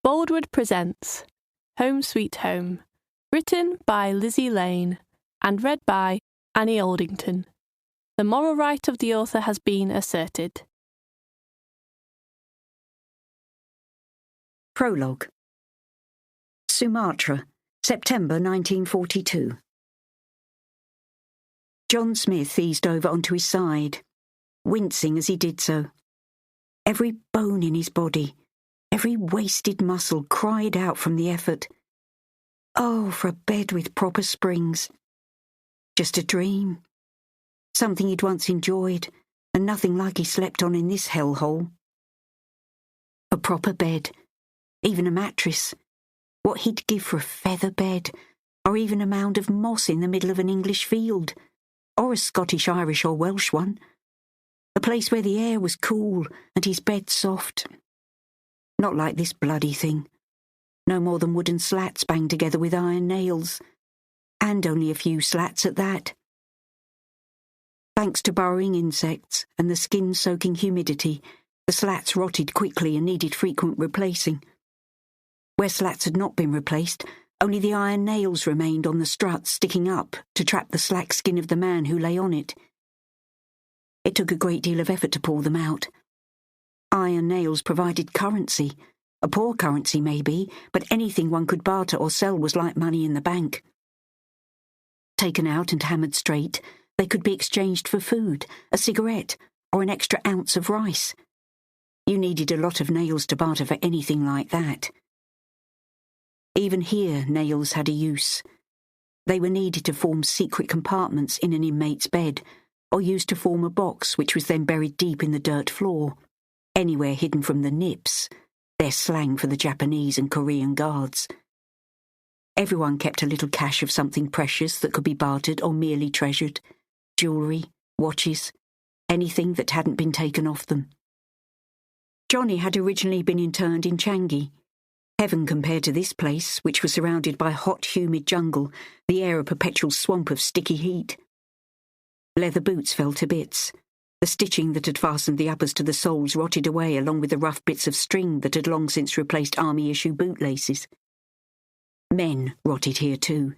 Boldwood presents Home Sweet Home, written by Lizzie Lane and read by Annie Aldington. The moral right of the author has been asserted. Prologue. Sumatra, September 1942. John Smith eased over onto his side, wincing as he did so. Every bone in his body, every wasted muscle cried out from the effort. Oh, for a bed with proper springs. Just a dream. Something he'd once enjoyed, and nothing like he slept on in this hellhole. A proper bed, even a mattress. What he'd give for a feather bed, or even a mound of moss in the middle of an English field, or a Scottish, Irish or Welsh one. A place where the air was cool and his bed soft. Not like this bloody thing. No more than wooden slats banged together with iron nails. And only a few slats at that. Thanks to burrowing insects and the skin-soaking humidity, the slats rotted quickly and needed frequent replacing. Where slats had not been replaced, only the iron nails remained on the struts sticking up to trap the slack skin of the man who lay on it. It took a great deal of effort to pull them out. Iron nails provided currency, a poor currency maybe, but anything one could barter or sell was like money in the bank. Taken out and hammered straight, they could be exchanged for food, a cigarette, or an extra ounce of rice. You needed a lot of nails to barter for anything like that. Even here, nails had a use. They were needed to form secret compartments in an inmate's bed, or used to form a box which was then buried deep in the dirt floor, anywhere hidden from the nips, their slang for the Japanese and Korean guards. Everyone kept a little cache of something precious that could be bartered or merely treasured. Jewellery, watches, anything that hadn't been taken off them. Johnny had originally been interned in Changi. Heaven compared to this place, which was surrounded by hot, humid jungle, the air a perpetual swamp of sticky heat. Leather boots fell to bits. The stitching that had fastened the uppers to the soles rotted away along with the rough bits of string that had long since replaced army-issue bootlaces. Men rotted here too.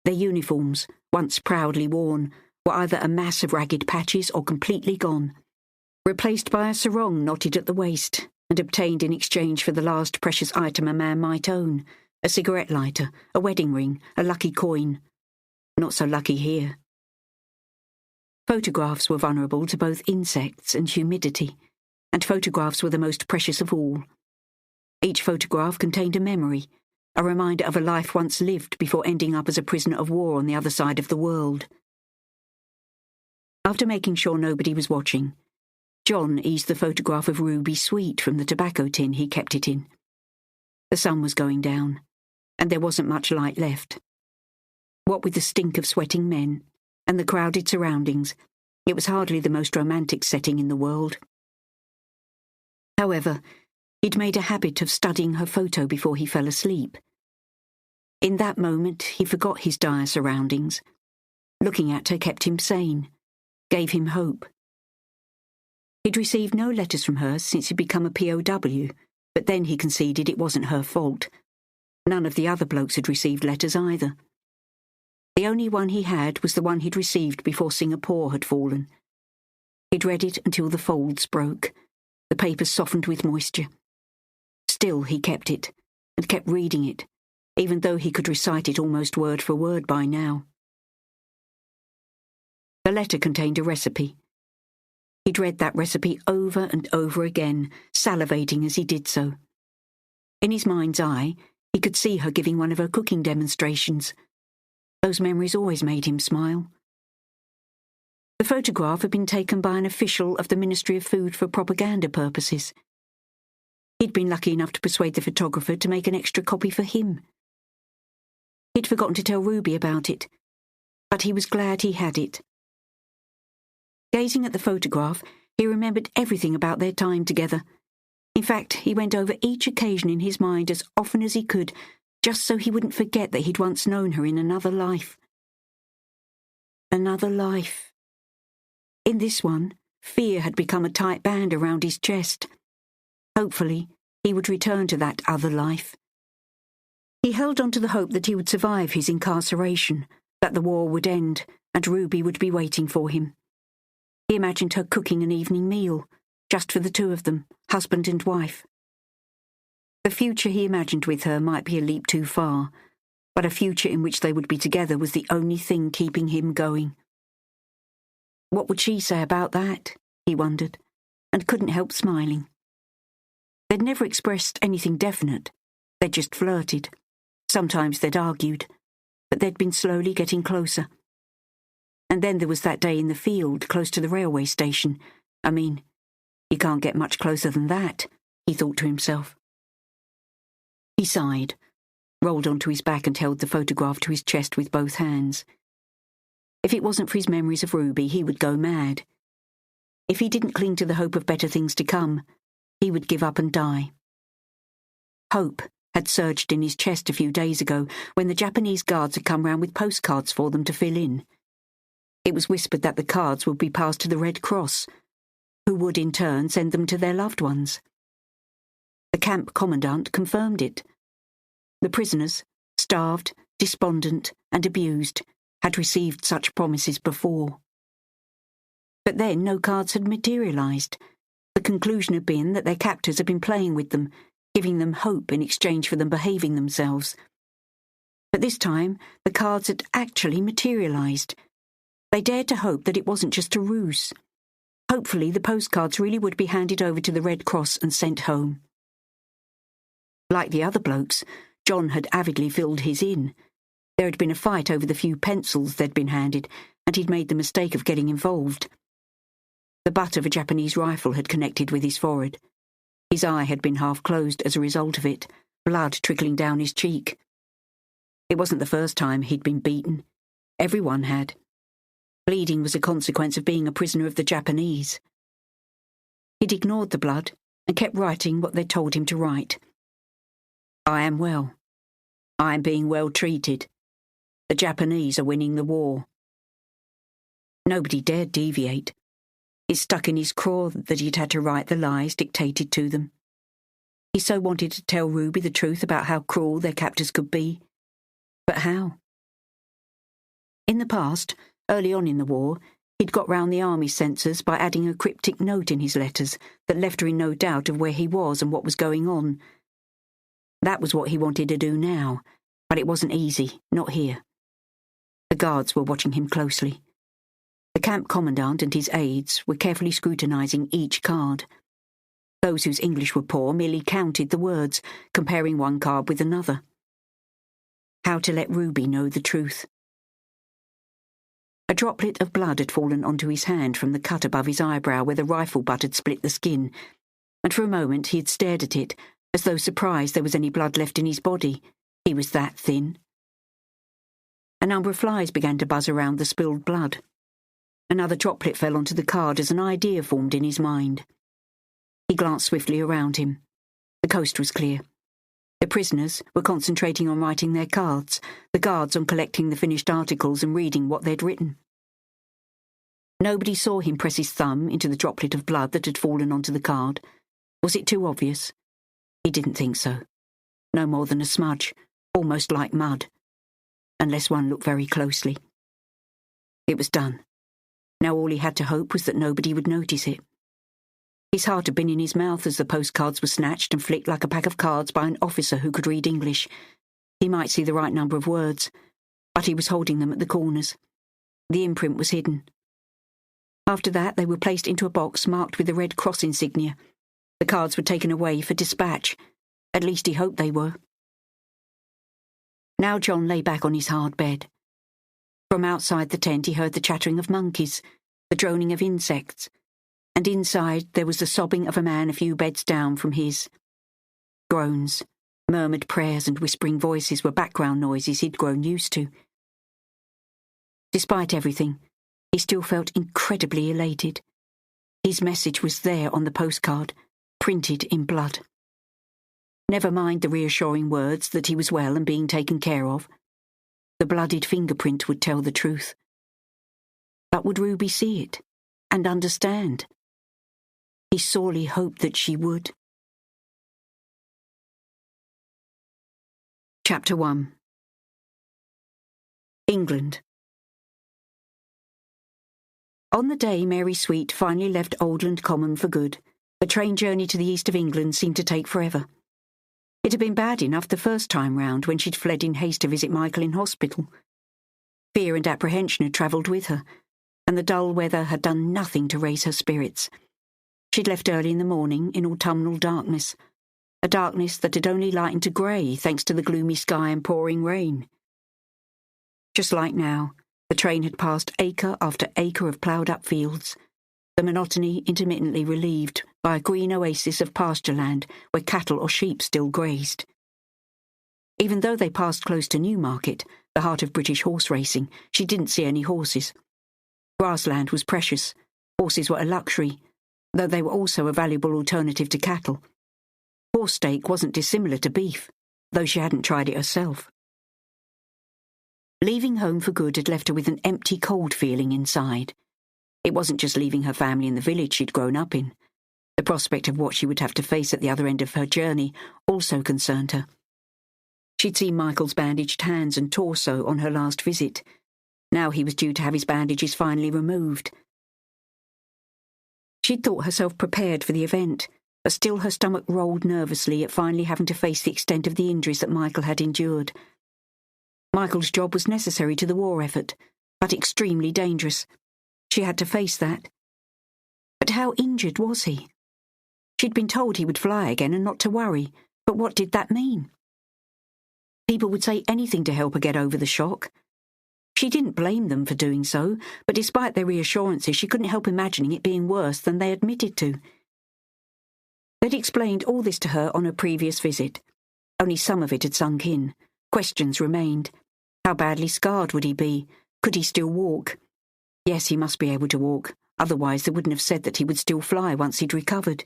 Their uniforms, once proudly worn, were either a mass of ragged patches or completely gone, replaced by a sarong knotted at the waist and obtained in exchange for the last precious item a man might own, a cigarette lighter, a wedding ring, a lucky coin. Not so lucky here. Photographs were vulnerable to both insects and humidity, and photographs were the most precious of all. Each photograph contained a memory, a reminder of a life once lived before ending up as a prisoner of war on the other side of the world. After making sure nobody was watching, John eased the photograph of Ruby Sweet from the tobacco tin he kept it in. The sun was going down, and there wasn't much light left. What with the stink of sweating men and the crowded surroundings, it was hardly the most romantic setting in the world. However, he'd made a habit of studying her photo before he fell asleep. In that moment, he forgot his dire surroundings. Looking at her kept him sane, gave him hope. He'd received no letters from her since he'd become a POW, but then he conceded it wasn't her fault. None of the other blokes had received letters either. The only one he had was the one he'd received before Singapore had fallen. He'd read it until the folds broke, the paper softened with moisture. Still he kept it, and kept reading it, even though he could recite it almost word for word by now. The letter contained a recipe. He'd read that recipe over and over again, salivating as he did so. In his mind's eye, he could see her giving one of her cooking demonstrations. Those memories always made him smile. The photograph had been taken by an official of the Ministry of Food for propaganda purposes. He'd been lucky enough to persuade the photographer to make an extra copy for him. He'd forgotten to tell Ruby about it, but he was glad he had it. Gazing at the photograph, he remembered everything about their time together. In fact, he went over each occasion in his mind as often as he could, just so he wouldn't forget that he'd once known her in another life. Another life. In this one, fear had become a tight band around his chest. Hopefully, he would return to that other life. He held on to the hope that he would survive his incarceration, that the war would end, and Ruby would be waiting for him. He imagined her cooking an evening meal, just for the two of them, husband and wife. The future he imagined with her might be a leap too far, but a future in which they would be together was the only thing keeping him going. What would she say about that, he wondered, and couldn't help smiling. They'd never expressed anything definite. They'd just flirted. Sometimes they'd argued, but they'd been slowly getting closer. And then there was that day in the field, close to the railway station. I mean, you can't get much closer than that, he thought to himself. He sighed, rolled onto his back and held the photograph to his chest with both hands. If it wasn't for his memories of Ruby, he would go mad. If he didn't cling to the hope of better things to come, he would give up and die. Hope had surged in his chest a few days ago when the Japanese guards had come round with postcards for them to fill in. It was whispered that the cards would be passed to the Red Cross, who would in turn send them to their loved ones. The camp commandant confirmed it. The prisoners, starved, despondent, and abused, had received such promises before. But then no cards had materialised. The conclusion had been that their captors had been playing with them, giving them hope in exchange for them behaving themselves. But this time, the cards had actually materialised. They dared to hope that it wasn't just a ruse. Hopefully, the postcards really would be handed over to the Red Cross and sent home. Like the other blokes, John had avidly filled his in. There had been a fight over the few pencils they'd been handed, and he'd made the mistake of getting involved. The butt of a Japanese rifle had connected with his forehead. His eye had been half closed as a result of it, blood trickling down his cheek. It wasn't the first time he'd been beaten. Everyone had. Bleeding was a consequence of being a prisoner of the Japanese. He'd ignored the blood and kept writing what they'd told him to write. I am well. I am being well treated. The Japanese are winning the war. Nobody dared deviate. It stuck in his craw that he'd had to write the lies dictated to them. He so wanted to tell Ruby the truth about how cruel their captors could be. But how? In the past, early on in the war, he'd got round the army censors by adding a cryptic note in his letters that left her in no doubt of where he was and what was going on. That was what he wanted to do now, but it wasn't easy, not here. The guards were watching him closely. The camp commandant and his aides were carefully scrutinising each card. Those whose English were poor merely counted the words, comparing one card with another. How to let Ruby know the truth. A droplet of blood had fallen onto his hand from the cut above his eyebrow where the rifle butt had split the skin, and for a moment he had stared at it, as though surprised there was any blood left in his body. He was that thin. A number of flies began to buzz around the spilled blood. Another droplet fell onto the card as an idea formed in his mind. He glanced swiftly around him. The coast was clear. The prisoners were concentrating on writing their cards, the guards on collecting the finished articles and reading what they'd written. Nobody saw him press his thumb into the droplet of blood that had fallen onto the card. Was it too obvious? He didn't think so. No more than a smudge, almost like mud. Unless one looked very closely. It was done. Now all he had to hope was that nobody would notice it. His heart had been in his mouth as the postcards were snatched and flicked like a pack of cards by an officer who could read English. He might see the right number of words, but he was holding them at the corners. The imprint was hidden. After that, they were placed into a box marked with the Red Cross insignia. The cards were taken away for dispatch. At least he hoped they were. Now John lay back on his hard bed. From outside the tent he heard the chattering of monkeys, the droning of insects, and inside there was the sobbing of a man a few beds down from his. Groans, murmured prayers and whispering voices were background noises he'd grown used to. Despite everything, he still felt incredibly elated. His message was there on the postcard, printed in blood. Never mind the reassuring words that he was well and being taken care of. The bloodied fingerprint would tell the truth. But would Ruby see it and understand? He sorely hoped that she would. Chapter 1. England. On the day Mary Sweet finally left Oldland Common for good, the train journey to the east of England seemed to take forever. It had been bad enough the first time round when she'd fled in haste to visit Michael in hospital. Fear and apprehension had travelled with her, and the dull weather had done nothing to raise her spirits. She'd left early in the morning in autumnal darkness, a darkness that had only lightened to grey thanks to the gloomy sky and pouring rain. Just like now, the train had passed acre after acre of ploughed-up fields, the monotony intermittently relieved by a green oasis of pasture land where cattle or sheep still grazed. Even though they passed close to Newmarket, the heart of British horse racing, she didn't see any horses. Grassland was precious. Horses were a luxury, though they were also a valuable alternative to cattle. Horse steak wasn't dissimilar to beef, though she hadn't tried it herself. Leaving home for good had left her with an empty, cold feeling inside. It wasn't just leaving her family in the village she'd grown up in. The prospect of what she would have to face at the other end of her journey also concerned her. She'd seen Michael's bandaged hands and torso on her last visit. Now he was due to have his bandages finally removed. She'd thought herself prepared for the event, but still her stomach rolled nervously at finally having to face the extent of the injuries that Michael had endured. Michael's job was necessary to the war effort, but extremely dangerous. She had to face that. But how injured was he? She'd been told he would fly again and not to worry, but what did that mean? People would say anything to help her get over the shock. She didn't blame them for doing so, but despite their reassurances, she couldn't help imagining it being worse than they admitted to. They'd explained all this to her on a previous visit. Only some of it had sunk in. Questions remained. How badly scarred would he be? Could he still walk? Yes, he must be able to walk. Otherwise they wouldn't have said that he would still fly once he'd recovered.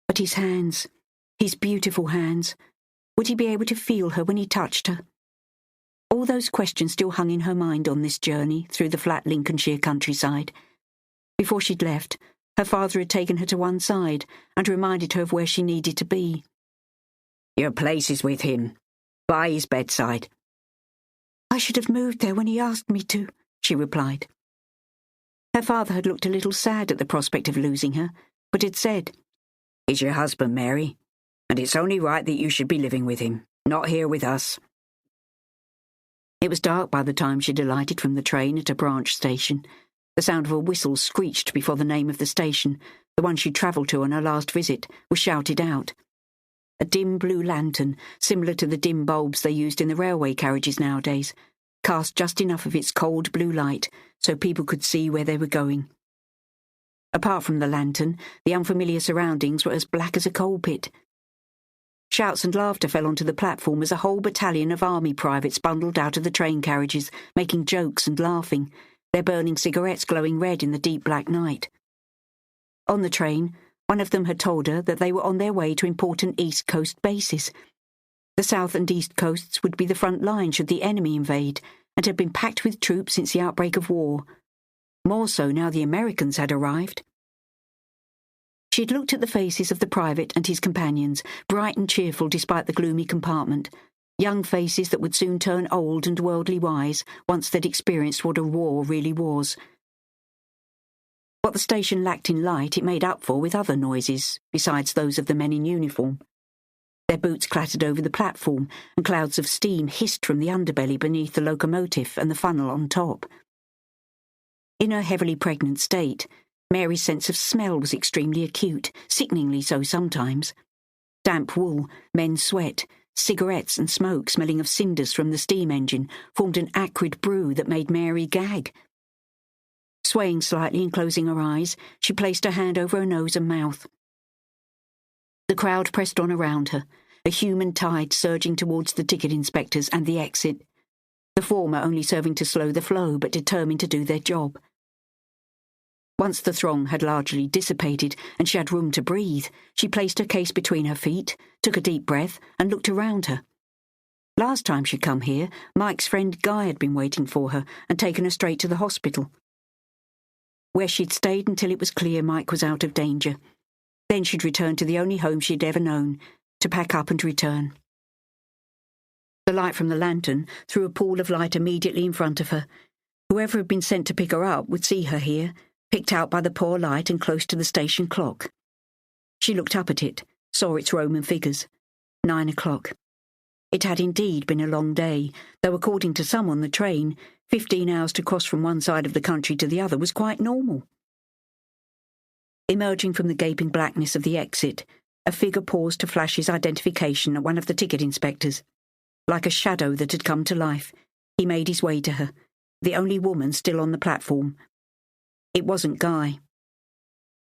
But his hands, his beautiful hands, would he be able to feel her when he touched her? All those questions still hung in her mind on this journey through the flat Lincolnshire countryside. Before she'd left, her father had taken her to one side and reminded her of where she needed to be. "Your place is with him, by his bedside." "I should have moved there when he asked me to," she replied. Her father had looked a little sad at the prospect of losing her, but had said, "He's your husband, Mary, and it's only right that you should be living with him, not here with us." It was dark by the time she'd alighted from the train at a branch station. The sound of a whistle screeched before the name of the station, the one she'd travelled to on her last visit, was shouted out. A dim blue lantern, similar to the dim bulbs they used in the railway carriages nowadays, cast just enough of its cold blue light so people could see where they were going. Apart from the lantern, the unfamiliar surroundings were as black as a coal pit. Shouts and laughter fell onto the platform as a whole battalion of army privates bundled out of the train carriages, making jokes and laughing, their burning cigarettes glowing red in the deep black night. On the train, one of them had told her that they were on their way to important East Coast bases. The South and East Coasts would be the front line should the enemy invade, and had been packed with troops since the outbreak of war. More so now the Americans had arrived. She had looked at the faces of the private and his companions, bright and cheerful despite the gloomy compartment, young faces that would soon turn old and worldly wise once they'd experienced what a war really was. What the station lacked in light it made up for with other noises, besides those of the men in uniform. Their boots clattered over the platform, and clouds of steam hissed from the underbelly beneath the locomotive and the funnel on top. In her heavily pregnant state, Mary's sense of smell was extremely acute, sickeningly so sometimes. Damp wool, men's sweat, cigarettes and smoke smelling of cinders from the steam engine formed an acrid brew that made Mary gag. Swaying slightly and closing her eyes, she placed her hand over her nose and mouth. The crowd pressed on around her, a human tide surging towards the ticket inspectors and the exit, the former only serving to slow the flow but determined to do their job. Once the throng had largely dissipated and she had room to breathe, she placed her case between her feet, took a deep breath, and looked around her. Last time she'd come here, Mike's friend Guy had been waiting for her and taken her straight to the hospital, where she'd stayed until it was clear Mike was out of danger. Then she'd return to the only home she'd ever known, to pack up and return. The light from the lantern threw a pool of light immediately in front of her. Whoever had been sent to pick her up would see her here, picked out by the poor light and close to the station clock. She looked up at it, saw its Roman figures. 9 o'clock. It had indeed been a long day, though according to some on the train, 15 hours to cross from one side of the country to the other was quite normal. Emerging from the gaping blackness of the exit, a figure paused to flash his identification at one of the ticket inspectors. Like a shadow that had come to life, he made his way to her, the only woman still on the platform. It wasn't Guy.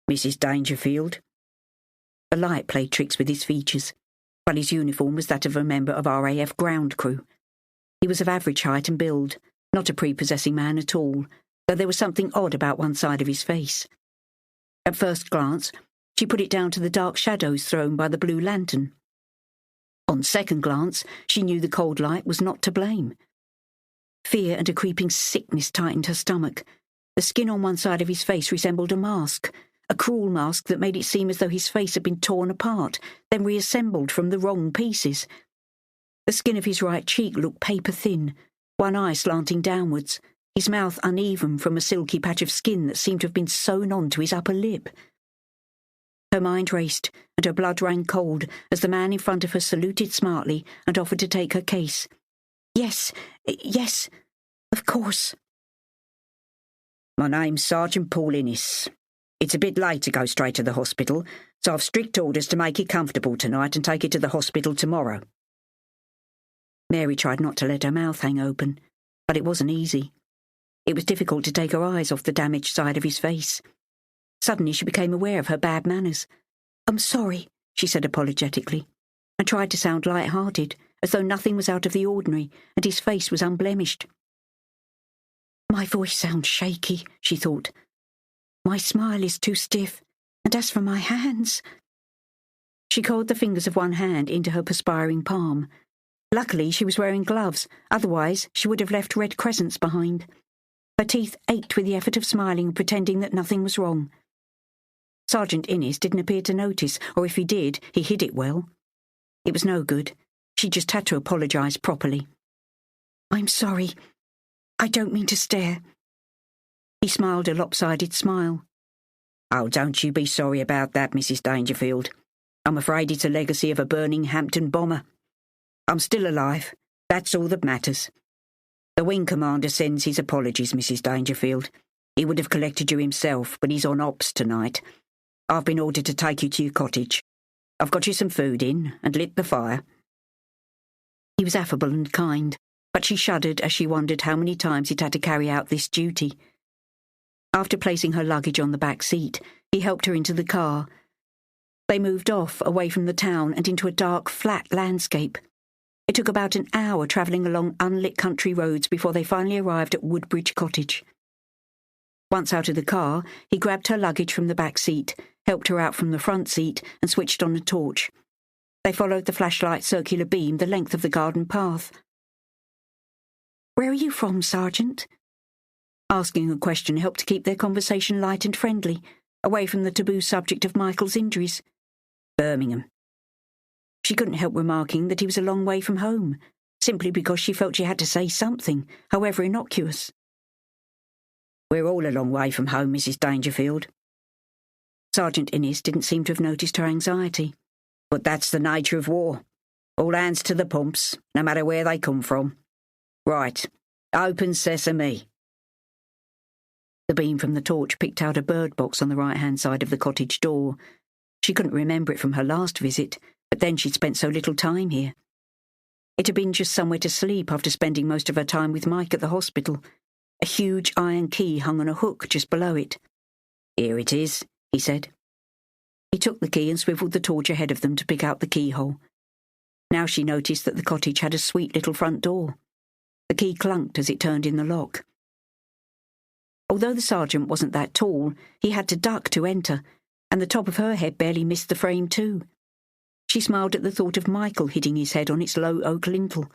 "Mrs. Dangerfield." The light played tricks with his features, but his uniform was that of a member of RAF ground crew. He was of average height and build, not a prepossessing man at all, though there was something odd about one side of his face. At first glance, she put it down to the dark shadows thrown by the blue lantern. On second glance, she knew the cold light was not to blame. Fear and a creeping sickness tightened her stomach. The skin on one side of his face resembled a mask, a cruel mask that made it seem as though his face had been torn apart, then reassembled from the wrong pieces. The skin of his right cheek looked paper-thin, one eye slanting downwards, his mouth uneven from a silky patch of skin that seemed to have been sewn on to his upper lip. Her mind raced, and her blood ran cold as the man in front of her saluted smartly and offered to take her case. Yes, of course." "My name's Sergeant Paul Innes. It's a bit late to go straight to the hospital, so I've strict orders to make it comfortable tonight and take it to the hospital tomorrow." Mary tried not to let her mouth hang open, but it wasn't easy. It was difficult to take her eyes off the damaged side of his face. Suddenly she became aware of her bad manners. "I'm sorry," she said apologetically, and tried to sound light-hearted, as though nothing was out of the ordinary and his face was unblemished. "My voice sounds shaky," she thought. "My smile is too stiff, and as for my hands—" She coiled the fingers of one hand into her perspiring palm. Luckily she was wearing gloves, otherwise she would have left red crescents behind. Her teeth ached with the effort of smiling and pretending that nothing was wrong. Sergeant Innes didn't appear to notice, or if he did, he hid it well. It was no good. She just had to apologise properly. "I'm sorry. I don't mean to stare." He smiled a lopsided smile. "Oh, don't you be sorry about that, Mrs. Dangerfield. I'm afraid it's a legacy of a burning Hampton bomber. I'm still alive. That's all that matters. The wing commander sends his apologies, Mrs. Dangerfield. He would have collected you himself, but he's on ops tonight. I've been ordered to take you to your cottage. I've got you some food in and lit the fire." He was affable and kind, but she shuddered as she wondered how many times he'd had to carry out this duty. After placing her luggage on the back seat, he helped her into the car. They moved off, away from the town and into a dark, flat landscape. It took about an hour travelling along unlit country roads before they finally arrived at Woodbridge Cottage. Once out of the car, he grabbed her luggage from the back seat, helped her out from the front seat, and switched on a torch. They followed the flashlight's circular beam the length of the garden path. "Where are you from, Sergeant?" Asking a question helped to keep their conversation light and friendly, away from the taboo subject of Michael's injuries. "Birmingham." She couldn't help remarking that he was a long way from home, simply because she felt she had to say something, however innocuous. "We're all a long way from home, Mrs. Dangerfield." Sergeant Innes didn't seem to have noticed her anxiety. "But that's the nature of war. All hands to the pumps, no matter where they come from. Right, open sesame." The beam from the torch picked out a bird box on the right-hand side of the cottage door. She couldn't remember it from her last visit, but then she'd spent so little time here. It had been just somewhere to sleep after spending most of her time with Mike at the hospital. A huge iron key hung on a hook just below it. "Here it is," he said. He took the key and swiveled the torch ahead of them to pick out the keyhole. Now she noticed that the cottage had a sweet little front door. The key clunked as it turned in the lock. Although the sergeant wasn't that tall, he had to duck to enter, and the top of her head barely missed the frame too. She smiled at the thought of Michael hitting his head on its low oak lintel.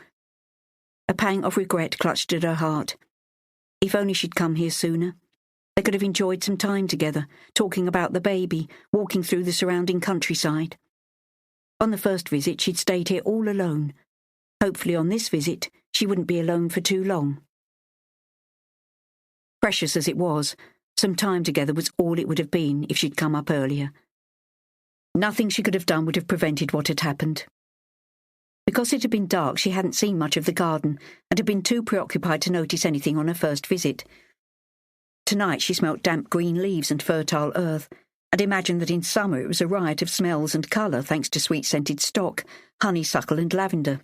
A pang of regret clutched at her heart. If only she'd come here sooner. They could have enjoyed some time together, talking about the baby, walking through the surrounding countryside. On the first visit, she'd stayed here all alone. Hopefully on this visit, she wouldn't be alone for too long. Precious as it was, some time together was all it would have been if she'd come up earlier. Nothing she could have done would have prevented what had happened. Because it had been dark, she hadn't seen much of the garden and had been too preoccupied to notice anything on her first visit. Tonight she smelt damp green leaves and fertile earth, and imagined that in summer it was a riot of smells and colour thanks to sweet-scented stock, honeysuckle and lavender.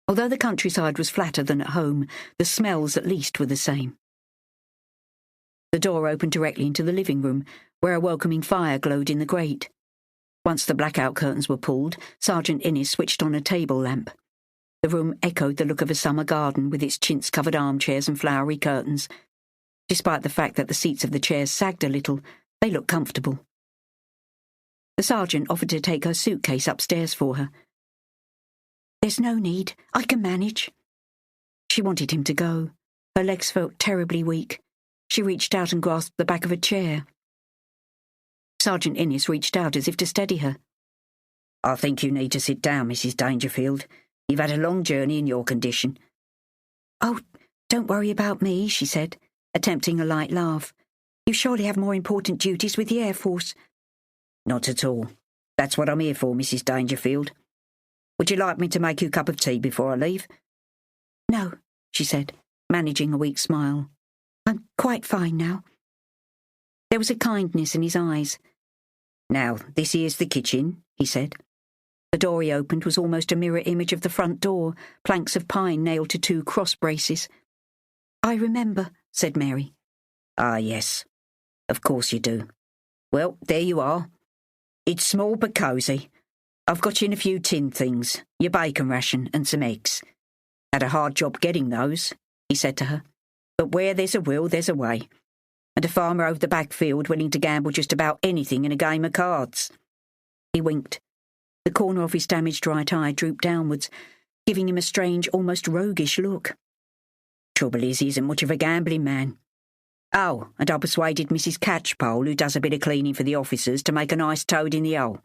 Although the countryside was flatter than at home, the smells at least were the same. The door opened directly into the living room, where a welcoming fire glowed in the grate. Once the blackout curtains were pulled, Sergeant Innes switched on a table lamp. The room echoed the look of a summer garden with its chintz-covered armchairs and flowery curtains. Despite the fact that the seats of the chairs sagged a little, they looked comfortable. The sergeant offered to take her suitcase upstairs for her. "There's no need. I can manage." She wanted him to go. Her legs felt terribly weak. She reached out and grasped the back of a chair. Sergeant Innes reached out as if to steady her. "I think you need to sit down, Mrs. Dangerfield. You've had a long journey in your condition." "Oh, don't worry about me," she said, attempting a light laugh. "You surely have more important duties with the Air Force." "Not at all. That's what I'm here for, Mrs. Dangerfield. Would you like me to make you a cup of tea before I leave?" "No," she said, managing a weak smile. "I'm quite fine now." There was a kindness in his eyes. "Now, this here's the kitchen," he said. The door he opened was almost a mirror image of the front door, planks of pine nailed to 2 cross braces. "I remember," said Mary. "Ah, yes. Of course you do. Well, there you are. It's small but cosy. I've got you in a few tinned things, your bacon ration and some eggs. Had a hard job getting those," he said to her. "But where there's a will, there's a way. And a farmer over the back field willing to gamble just about anything in a game of cards." He winked. The corner of his damaged right eye drooped downwards, giving him a strange, almost roguish look. "Trouble is, he isn't much of a gambling man. Oh, and I persuaded Mrs. Catchpole, who does a bit of cleaning for the officers, to make a nice toad in the hole.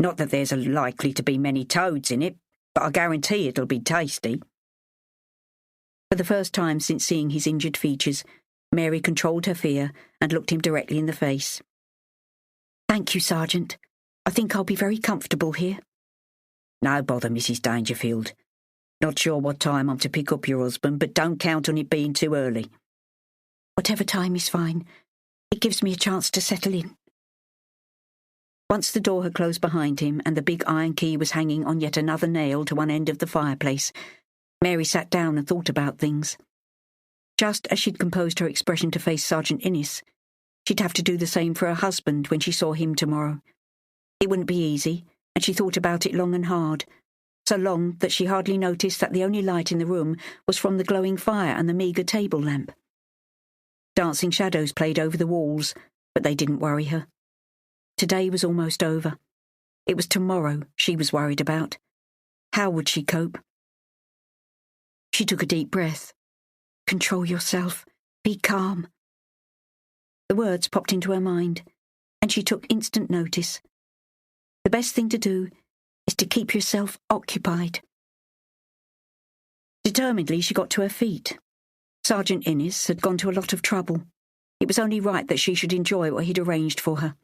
Not that there's likely to be many toads in it, but I guarantee it'll be tasty." For the first time since seeing his injured features, Mary controlled her fear and looked him directly in the face. "Thank you, Sergeant. I think I'll be very comfortable here." "No bother, Mrs. Dangerfield. Not sure what time I'm to pick up your husband, but don't count on it being too early." "Whatever time is fine. It gives me a chance to settle in." Once the door had closed behind him and the big iron key was hanging on yet another nail to one end of the fireplace, Mary sat down and thought about things. Just as she'd composed her expression to face Sergeant Innes, she'd have to do the same for her husband when she saw him tomorrow. It wouldn't be easy, and she thought about it long and hard, so long that she hardly noticed that the only light in the room was from the glowing fire and the meagre table lamp. Dancing shadows played over the walls, but they didn't worry her. Today was almost over. It was tomorrow she was worried about. How would she cope? She took a deep breath. "Control yourself. Be calm." The words popped into her mind, and she took instant notice. The best thing to do is to keep yourself occupied. Determinedly, she got to her feet. Sergeant Innes had gone to a lot of trouble. It was only right that she should enjoy what he'd arranged for her.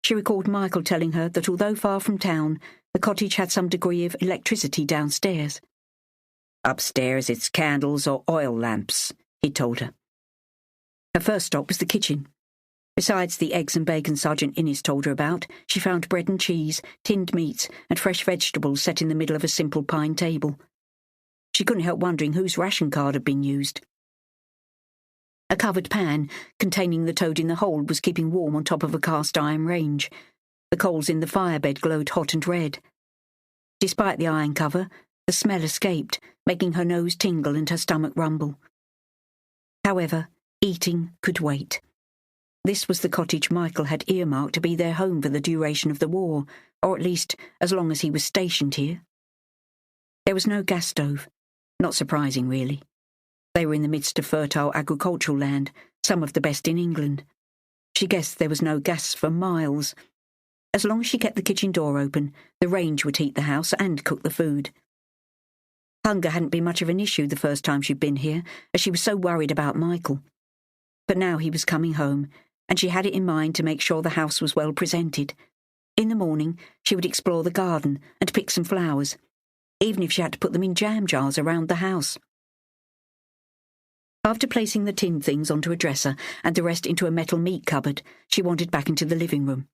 She recalled Michael telling her that although far from town, the cottage had some degree of electricity downstairs. "Upstairs it's candles or oil lamps," he told her. Her first stop was the kitchen. Besides the eggs and bacon Sergeant Innes told her about, she found bread and cheese, tinned meats, and fresh vegetables set in the middle of a simple pine table. She couldn't help wondering whose ration card had been used. A covered pan containing the toad in the hole was keeping warm on top of a cast-iron range. The coals in the firebed glowed hot and red. Despite the iron cover, the smell escaped, making her nose tingle and her stomach rumble. However, eating could wait. This was the cottage Michael had earmarked to be their home for the duration of the war, or at least as long as he was stationed here. There was no gas stove. Not surprising, really. They were in the midst of fertile agricultural land, some of the best in England. She guessed there was no gas for miles. As long as she kept the kitchen door open, the range would heat the house and cook the food. Hunger hadn't been much of an issue the first time she'd been here, as she was so worried about Michael. But now he was coming home, and she had it in mind to make sure the house was well presented. In the morning, she would explore the garden and pick some flowers, even if she had to put them in jam jars around the house. After placing the tin things onto a dresser and the rest into a metal meat cupboard, she wandered back into the living room.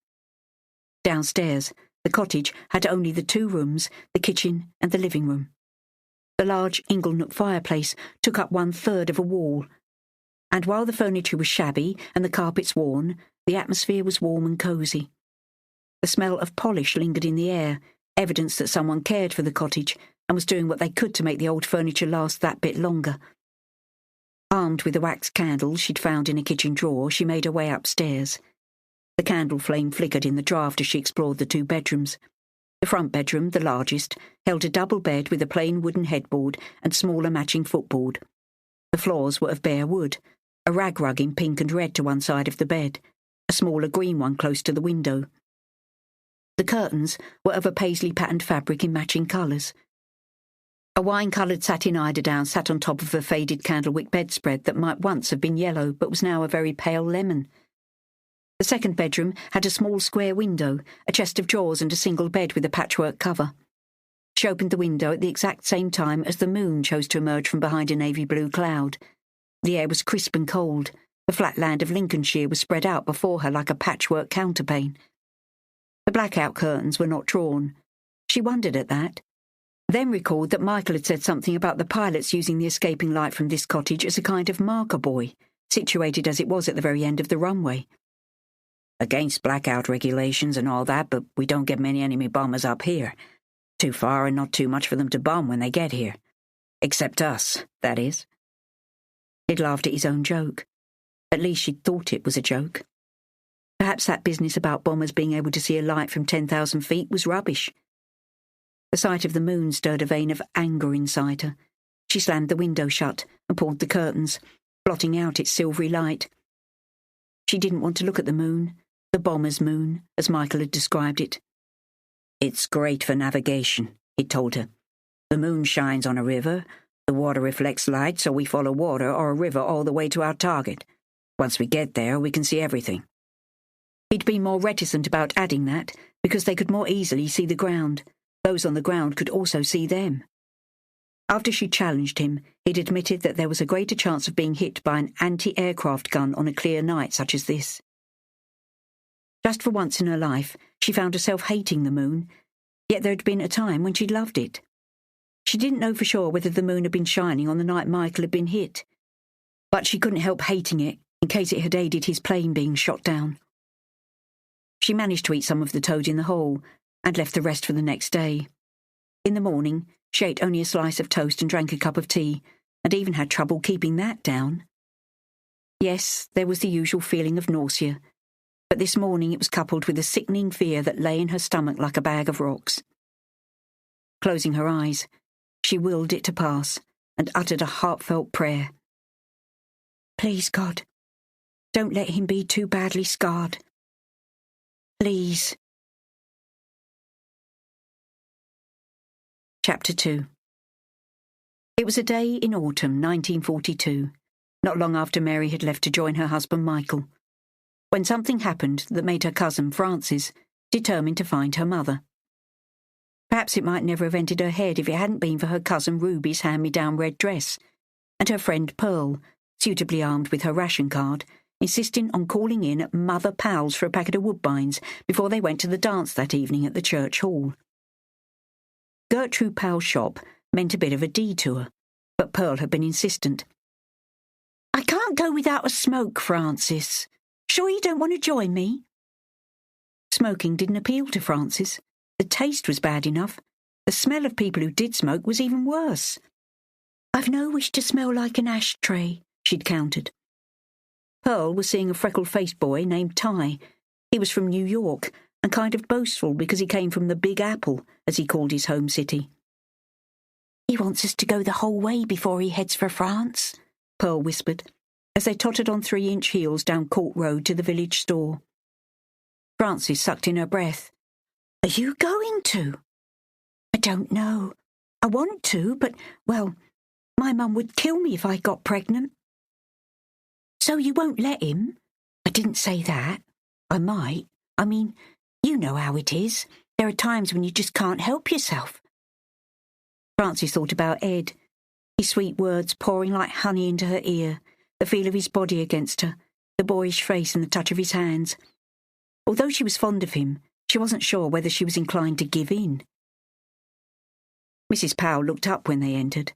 Downstairs, the cottage had only the 2 rooms, the kitchen and the living room. The large inglenook fireplace took up 1/3 of a wall, and while the furniture was shabby and the carpets worn, the atmosphere was warm and cosy. The smell of polish lingered in the air, evidence that someone cared for the cottage and was doing what they could to make the old furniture last that bit longer. Armed with the wax candle she'd found in a kitchen drawer, she made her way upstairs. The candle flame flickered in the draught as she explored the 2 bedrooms. The front bedroom, the largest, held a double bed with a plain wooden headboard and smaller matching footboard. The floors were of bare wood, a rag rug in pink and red to one side of the bed, a smaller green one close to the window. The curtains were of a paisley-patterned fabric in matching colours. A wine-coloured satin eiderdown sat on top of a faded candlewick bedspread that might once have been yellow but was now a very pale lemon. The second bedroom had a small square window, a chest of drawers and a single bed with a patchwork cover. She opened the window at the exact same time as the moon chose to emerge from behind a navy-blue cloud. The air was crisp and cold. The flat land of Lincolnshire was spread out before her like a patchwork counterpane. The blackout curtains were not drawn. She wondered at that, then recalled that Michael had said something about the pilots using the escaping light from this cottage as a kind of marker buoy, situated as it was at the very end of the runway. Against blackout regulations and all that, but we don't get many enemy bombers up here. Too far and not too much for them to bomb when they get here. Except us, that is. He'd laughed at his own joke. At least she'd thought it was a joke. Perhaps that business about bombers being able to see a light from 10,000 feet was rubbish. The sight of the moon stirred a vein of anger inside her. She slammed the window shut and pulled the curtains, blotting out its silvery light. She didn't want to look at the moon, the bomber's moon, as Michael had described it. It's great for navigation, he'd told her. The moon shines on a river, the water reflects light, so we follow water or a river all the way to our target. Once we get there, we can see everything. He'd been more reticent about adding that, because they could more easily see the ground. Those on the ground could also see them. After she challenged him, he'd admitted that there was a greater chance of being hit by an anti-aircraft gun on a clear night such as this. Just for once in her life, she found herself hating the moon, yet there had been a time when she'd loved it. She didn't know for sure whether the moon had been shining on the night Michael had been hit, but she couldn't help hating it in case it had aided his plane being shot down. She managed to eat some of the toad in the hole and left the rest for the next day. In the morning, she ate only a slice of toast and drank a cup of tea, and even had trouble keeping that down. Yes, there was the usual feeling of nausea, but this morning it was coupled with a sickening fear that lay in her stomach like a bag of rocks. Closing her eyes, she willed it to pass and uttered a heartfelt prayer. Please, God, don't let him be too badly scarred. Please. Chapter 2. It was a day in autumn 1942, not long after Mary had left to join her husband Michael, when something happened that made her cousin Frances determined to find her mother. Perhaps it might never have entered her head if it hadn't been for her cousin Ruby's hand-me-down red dress, and her friend Pearl, suitably armed with her ration card, insisting on calling in at Mother Powell's for a packet of Woodbines before they went to the dance that evening at the church hall. Gertrude Powell's shop meant a bit of a detour, but Pearl had been insistent. I can't go without a smoke, Frances. Sure you don't want to join me? Smoking didn't appeal to Frances. The taste was bad enough. The smell of people who did smoke was even worse. I've no wish to smell like an ashtray, she'd countered. Pearl was seeing a freckled-faced boy named Ty. He was from New York, and kind of boastful because he came from the Big Apple, as he called his home city. He wants us to go the whole way before he heads for France, Pearl whispered, as they tottered on 3-inch heels down Court Road to the village store. Frances sucked in her breath. Are you going to? I don't know. I want to, but, well, my mum would kill me if I got pregnant. So you won't let him? I didn't say that. I might. I mean, you know how it is. There are times when you just can't help yourself. Frances thought about Ed, his sweet words pouring like honey into her ear, the feel of his body against her, the boyish face and the touch of his hands. Although she was fond of him, she wasn't sure whether she was inclined to give in. Mrs. Powell looked up when they entered,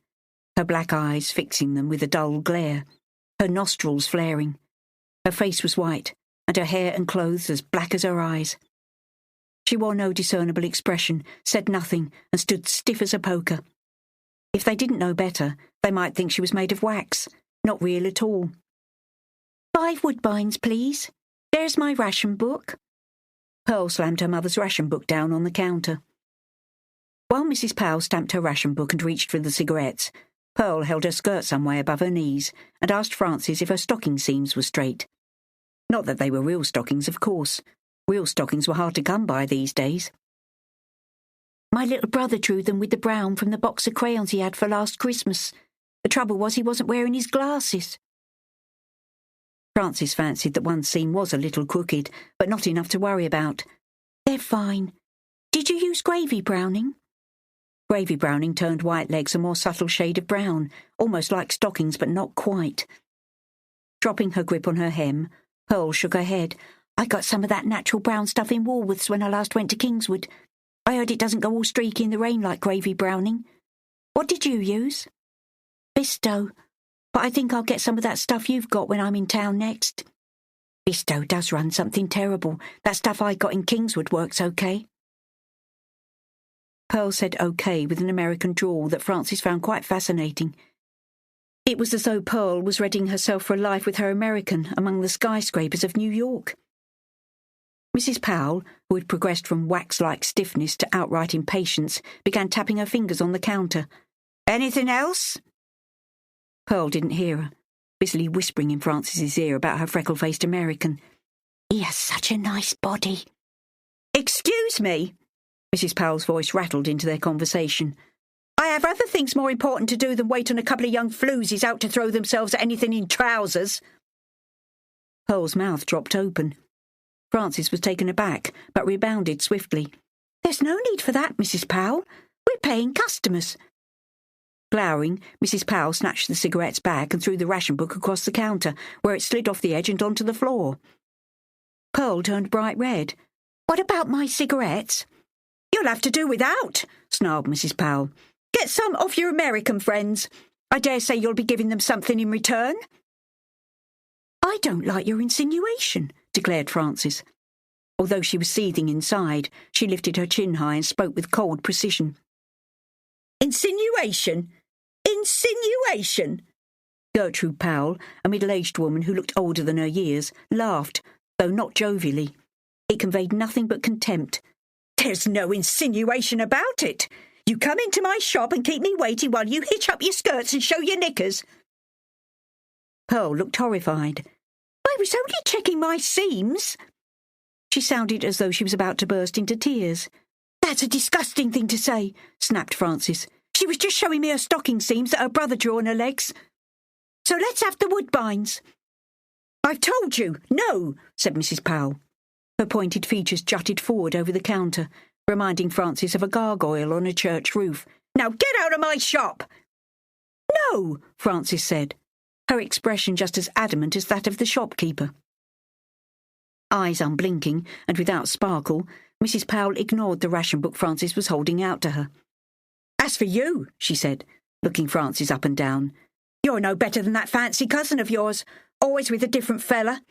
her black eyes fixing them with a dull glare, her nostrils flaring. Her face was white, and her hair and clothes as black as her eyes. She wore no discernible expression, said nothing, and stood stiff as a poker. If they didn't know better, they might think she was made of wax, not real at all. 5 woodbines, please. There's my ration book. Pearl slammed her mother's ration book down on the counter. While Mrs. Powell stamped her ration book and reached for the cigarettes, Pearl held her skirt some way above her knees and asked Frances if her stocking seams were straight. Not that they were real stockings, of course. Real stockings were hard to come by these days. My little brother drew them with the brown from the box of crayons he had for last Christmas. The trouble was he wasn't wearing his glasses. Frances fancied that one seam was a little crooked, but not enough to worry about. They're fine. Did you use gravy browning? Gravy browning turned white legs a more subtle shade of brown, almost like stockings, but not quite. Dropping her grip on her hem, Pearl shook her head. I got some of that natural brown stuff in Woolworths when I last went to Kingswood. I heard it doesn't go all streaky in the rain like gravy browning. What did you use? Bisto. But I think I'll get some of that stuff you've got when I'm in town next. Bisto does run something terrible. That stuff I got in Kingswood works okay. Pearl said okay with an American drawl that Frances found quite fascinating. It was as though Pearl was readying herself for a life with her American among the skyscrapers of New York. Mrs. Powell, who had progressed from wax-like stiffness to outright impatience, began tapping her fingers on the counter. Anything else? Pearl didn't hear her, busily whispering in Frances's ear about her freckle-faced American. He has such a nice body. Excuse me? Mrs. Powell's voice rattled into their conversation. I have other things more important to do than wait on a couple of young floozies out to throw themselves at anything in trousers. Pearl's mouth dropped open. Frances was taken aback, but rebounded swiftly. There's no need for that, Mrs. Powell. We're paying customers. Glowering, Mrs. Powell snatched the cigarettes back and threw the ration book across the counter, where it slid off the edge and onto the floor. Pearl turned bright red. What about my cigarettes? You'll have to do without, snarled Mrs. Powell. Get some off your American friends. I dare say you'll be giving them something in return. I don't like your insinuation, declared Frances. Although she was seething inside, she lifted her chin high and spoke with cold precision. Insinuation? Insinuation? Gertrude Powell, a middle-aged woman who looked older than her years, laughed, though not jovially. It conveyed nothing but contempt. There's no insinuation about it. You come into my shop and keep me waiting while you hitch up your skirts and show your knickers. Pearl looked horrified. I was only checking my seams. She sounded as though she was about to burst into tears. That's a disgusting thing to say, snapped Frances. She was just showing me her stocking seams that her brother drew on her legs. So let's have the woodbines. I've told you, no, said Mrs. Powell. Her pointed features jutted forward over the counter, reminding Frances of a gargoyle on a church roof. Now get out of my shop! No, Frances said, her expression just as adamant as that of the shopkeeper. Eyes unblinking and without sparkle, Mrs. Powell ignored the ration book Frances was holding out to her. As for you, she said, looking Frances up and down, you're no better than that fancy cousin of yours, always with a different fella.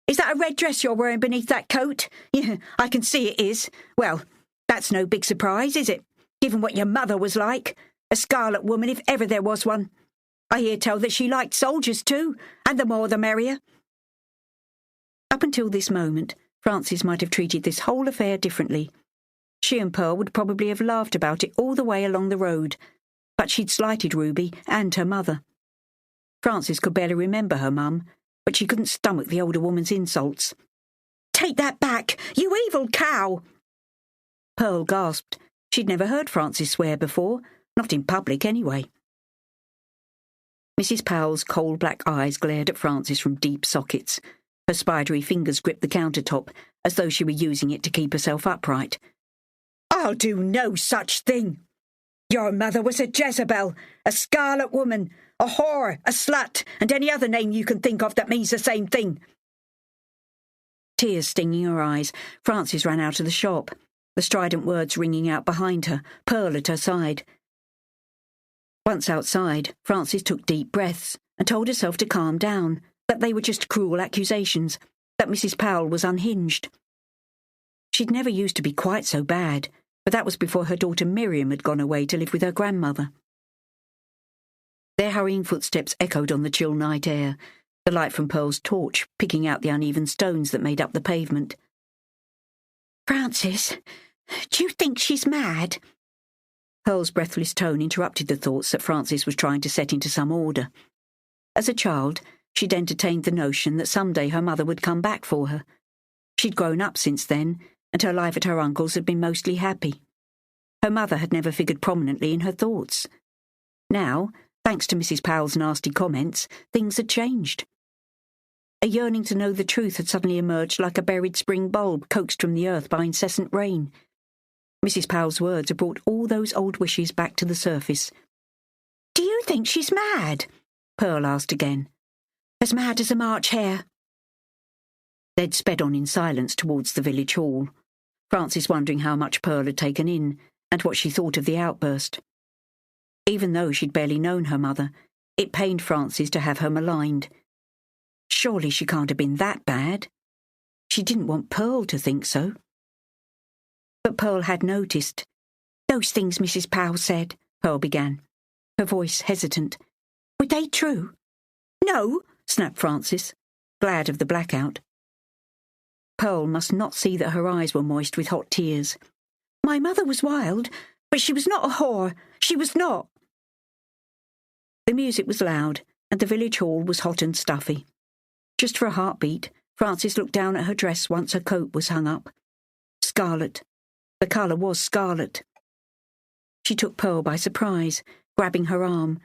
Is that a red dress you're wearing beneath that coat? Yeah, I can see it is. Well, that's no big surprise, is it? Given what your mother was like. A scarlet woman, if ever there was one. I hear tell that she liked soldiers too, and the more the merrier. Up until this moment, Frances might have treated this whole affair differently. She and Pearl would probably have laughed about it all the way along the road, but she'd slighted Ruby and her mother. Frances could barely remember her mum, but she couldn't stomach the older woman's insults. Take that back, you evil cow! Pearl gasped. She'd never heard Frances swear before, Not in public, anyway. Mrs. Powell's coal black eyes glared at Frances from deep sockets. Her spidery fingers gripped the countertop as though she were using it to keep herself upright. "I'll do no such thing. Your mother was a Jezebel, a scarlet woman, a whore, a slut, and any other name you can think of that means the same thing." Tears stinging her eyes, Frances ran out of the shop, the strident words ringing out behind her, Pearl at her side. Once outside, Frances took deep breaths and told herself to calm down, that they were just cruel accusations, that Mrs. Powell was unhinged. She'd never used to be quite so bad, but that was before her daughter Miriam had gone away to live with her grandmother. Their hurrying footsteps echoed on the chill night air, the light from Pearl's torch picking out the uneven stones that made up the pavement. "Frances, do you think she's mad?" Pearl's breathless tone interrupted the thoughts that Frances was trying to set into some order. As a child, she'd entertained the notion that someday her mother would come back for her. She'd grown up since then, and her life at her uncle's had been mostly happy. Her mother had never figured prominently in her thoughts. Now, thanks to Mrs. Powell's nasty comments, things had changed. A yearning to know the truth had suddenly emerged like a buried spring bulb coaxed from the earth by incessant rain. Mrs. Powell's words had brought all those old wishes back to the surface. "Do you think she's mad?" Pearl asked again. "As mad as a March hare." They'd sped on in silence towards the village hall, Frances wondering how much Pearl had taken in and what she thought of the outburst. Even though she'd barely known her mother, it pained Frances to have her maligned. Surely she can't have been that bad. She didn't want Pearl to think so. But Pearl had noticed. "Those things Mrs. Powell said," Pearl began, her voice hesitant. "Were they true?" "No," snapped Frances, glad of the blackout. Pearl must not see that her eyes were moist with hot tears. "My mother was wild, but she was not a whore. She was not." The music was loud, and the village hall was hot and stuffy. Just for a heartbeat, Frances looked down at her dress once her coat was hung up. Scarlet. The colour was scarlet. She took Pearl by surprise, grabbing her arm.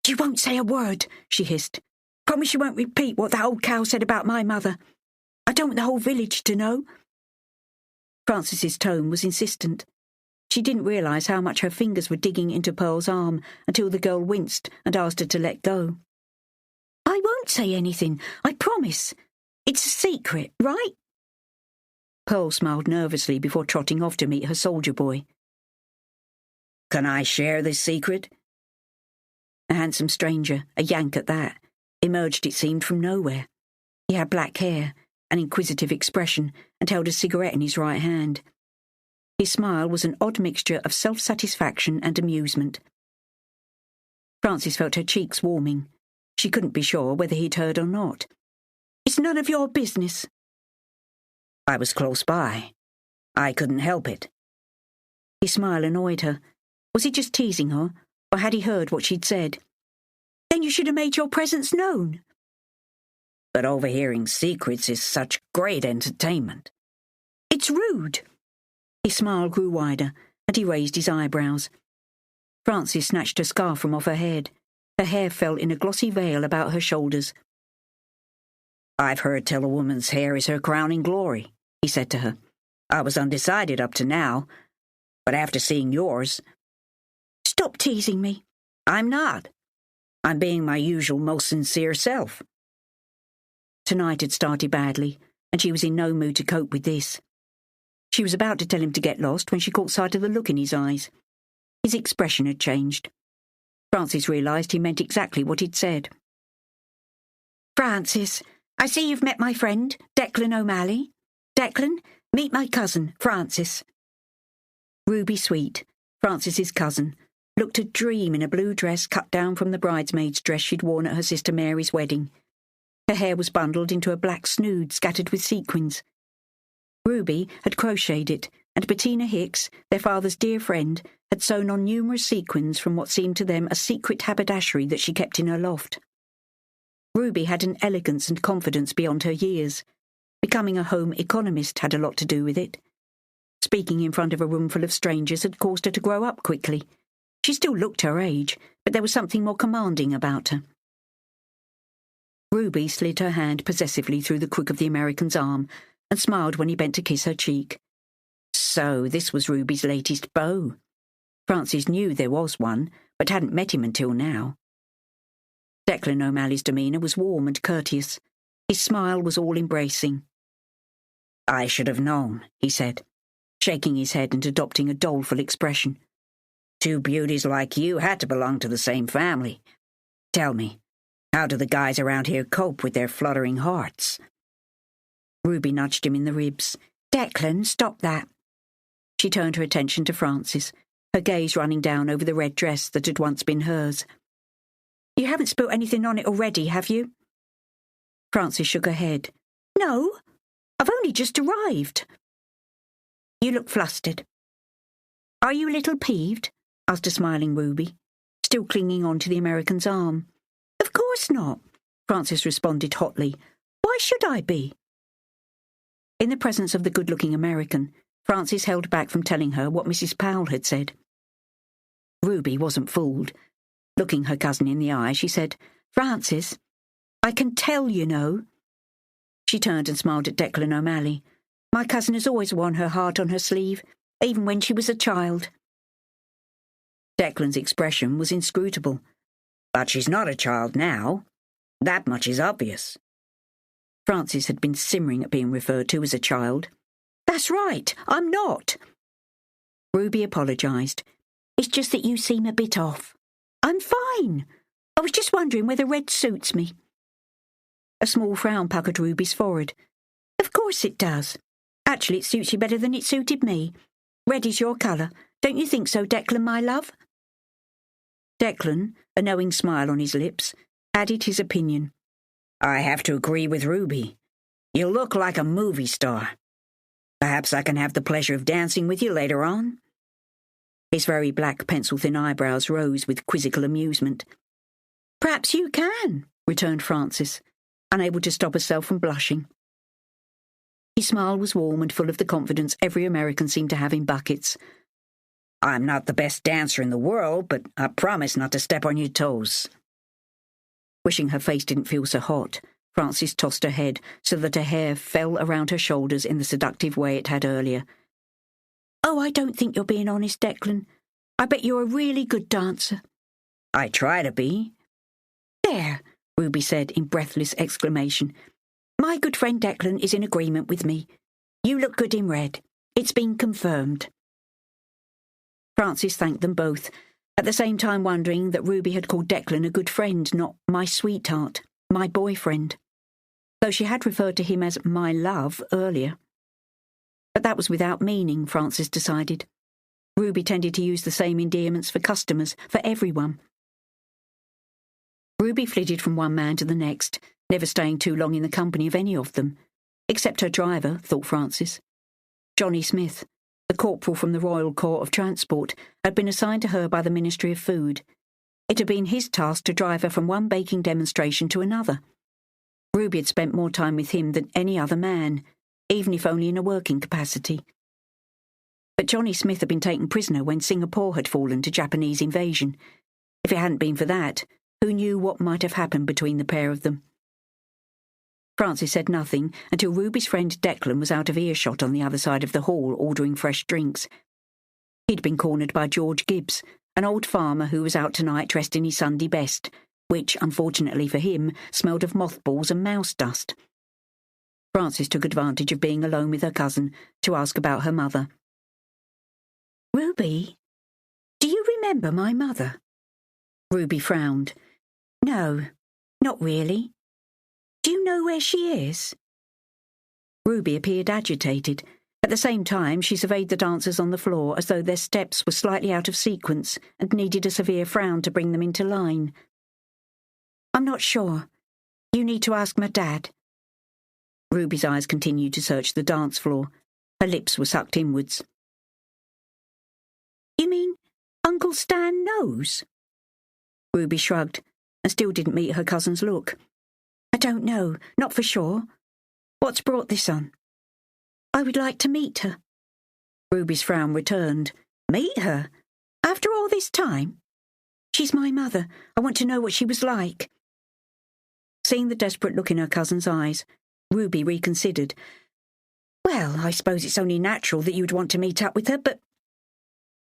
"You won't say a word," she hissed. "Promise you won't repeat what that old cow said about my mother. I don't want the whole village to know." Frances's tone was insistent. She didn't realise how much her fingers were digging into Pearl's arm until the girl winced and asked her to let go. "I won't say anything, I promise. It's a secret, right?" Pearl smiled nervously before trotting off to meet her soldier boy. "Can I share this secret?" A handsome stranger, a Yank at that, emerged, it seemed, from nowhere. He had black hair, an inquisitive expression, and held a cigarette in his right hand. His smile was an odd mixture of self-satisfaction and amusement. Frances felt her cheeks warming. She couldn't be sure whether he'd heard or not. "It's none of your business." "I was close by. I couldn't help it." His smile annoyed her. Was he just teasing her, or had he heard what she'd said? "Then you should have made your presence known." "But overhearing secrets is such great entertainment." "It's rude." His smile grew wider, and he raised his eyebrows. Frances snatched her scarf from off her head. Her hair fell in a glossy veil about her shoulders. "I've heard tell a woman's hair is her crowning glory," he said to her. "I was undecided up to now, but after seeing yours—" "Stop teasing me." "I'm not. I'm being my usual most sincere self." Tonight had started badly, and she was in no mood to cope with this. She was about to tell him to get lost when she caught sight of the look in his eyes. His expression had changed. Frances realised he meant exactly what he'd said. "Frances, I see you've met my friend, Declan O'Malley. Declan, meet my cousin, Frances." Ruby Sweet, Frances's cousin, looked a dream in a blue dress cut down from the bridesmaid's dress she'd worn at her sister Mary's wedding. Her hair was bundled into a black snood scattered with sequins. Ruby had crocheted it, and Bettina Hicks, their father's dear friend, had sewn on numerous sequins from what seemed to them a secret haberdashery that she kept in her loft. Ruby had an elegance and confidence beyond her years. Becoming a home economist had a lot to do with it. Speaking in front of a room full of strangers had caused her to grow up quickly. She still looked her age, but there was something more commanding about her. Ruby slid her hand possessively through the crook of the American's arm and smiled when he bent to kiss her cheek. So this was Ruby's latest beau. Frances knew there was one, but hadn't met him until now. Declan O'Malley's demeanour was warm and courteous. His smile was all-embracing. "I should have known," he said, shaking his head and adopting a doleful expression. "Two beauties like you had to belong to the same family. Tell me, how do the guys around here cope with their fluttering hearts?" Ruby nudged him in the ribs. "Declan, stop that." She turned her attention to Frances, her gaze running down over the red dress that had once been hers. "You haven't spilt anything on it already, have you?" Frances shook her head. "No, I've only just arrived." "You look flustered." "Are you a little peeved?" asked a smiling Ruby, still clinging on to the American's arm. "Of course not," Frances responded hotly. "Why should I be?" In the presence of the good-looking American, Frances held back from telling her what Mrs. Powell had said. Ruby wasn't fooled. Looking her cousin in the eye, she said, "Frances, I can tell, you know." She turned and smiled at Declan O'Malley. "My cousin has always worn her heart on her sleeve, even when she was a child." Declan's expression was inscrutable. "But she's not a child now. That much is obvious." Frances had been simmering at being referred to as a child. "That's right, I'm not." Ruby apologised. "It's just that you seem a bit off." "I'm fine. I was just wondering whether red suits me." A small frown puckered Ruby's forehead. "Of course it does. Actually, it suits you better than it suited me. Red is your colour. Don't you think so, Declan, my love?" Declan, a knowing smile on his lips, added his opinion. "I have to agree with Ruby. You look like a movie star. Perhaps I can have the pleasure of dancing with you later on?" His very black pencil-thin eyebrows rose with quizzical amusement. "Perhaps you can," returned Frances, unable to stop herself from blushing. His smile was warm and full of the confidence every American seemed to have in buckets. "I'm not the best dancer in the world, but I promise not to step on your toes." Wishing her face didn't feel so hot, Frances tossed her head so that her hair fell around her shoulders in the seductive way it had earlier. "Oh, I don't think you're being honest, Declan. I bet you're a really good dancer." "I try to be." "There," Ruby said in breathless exclamation. "My good friend Declan is in agreement with me. You look good in red. It's been confirmed." Frances thanked them both, at the same time wondering that Ruby had called Declan a good friend, not my sweetheart, my boyfriend, though she had referred to him as my love earlier. But that was without meaning, Frances decided. Ruby tended to use the same endearments for customers, for everyone. Ruby flitted from one man to the next, never staying too long in the company of any of them, except her driver, thought Frances. Johnny Smith, the corporal from the Royal Corps of Transport, had been assigned to her by the Ministry of Food. It had been his task to drive her from one baking demonstration to another. Ruby had spent more time with him than any other man, even if only in a working capacity. But Johnny Smith had been taken prisoner when Singapore had fallen to Japanese invasion. If it hadn't been for that, who knew what might have happened between the pair of them? Frances said nothing until Ruby's friend Declan was out of earshot on the other side of the hall ordering fresh drinks. He'd been cornered by George Gibbs, an old farmer who was out tonight dressed in his Sunday best, which, unfortunately for him, smelled of mothballs and mouse dust. Frances took advantage of being alone with her cousin to ask about her mother. "Ruby, do you remember my mother?" Ruby frowned. "No, not really. Do you know where she is?" Ruby appeared agitated. At the same time, she surveyed the dancers on the floor as though their steps were slightly out of sequence and needed a severe frown to bring them into line. "I'm not sure. You need to ask my dad." Ruby's eyes continued to search the dance floor. Her lips were sucked inwards. "You mean Uncle Stan knows?" Ruby shrugged and still didn't meet her cousin's look. "I don't know, not for sure. What's brought this on?" "I would like to meet her." Ruby's frown returned. "Meet her? After all this time? She's my mother. I want to know what she was like." Seeing the desperate look in her cousin's eyes, Ruby reconsidered. "Well, I suppose it's only natural that you'd want to meet up with her, but—"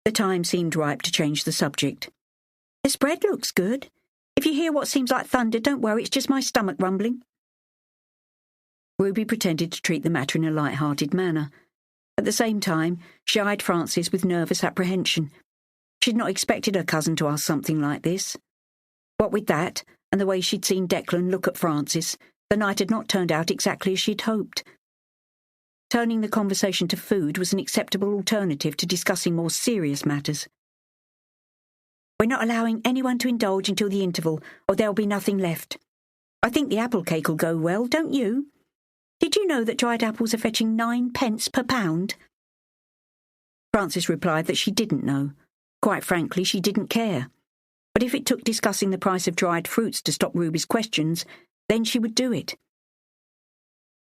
The time seemed ripe to change the subject. "The spread looks good. If you hear what seems like thunder, don't worry, it's just my stomach rumbling." Ruby pretended to treat the matter in a light-hearted manner. At the same time, she eyed Frances with nervous apprehension. She'd not expected her cousin to ask something like this. What with that, and the way she'd seen Declan look at Frances, the night had not turned out exactly as she'd hoped. Turning the conversation to food was an acceptable alternative to discussing more serious matters. "We're not allowing anyone to indulge until the interval, or there'll be nothing left. I think the apple cake will go well, don't you? Did you know that dried apples are fetching 9p per pound?" Frances replied that she didn't know. Quite frankly, she didn't care. But if it took discussing the price of dried fruits to stop Ruby's questions, then she would do it.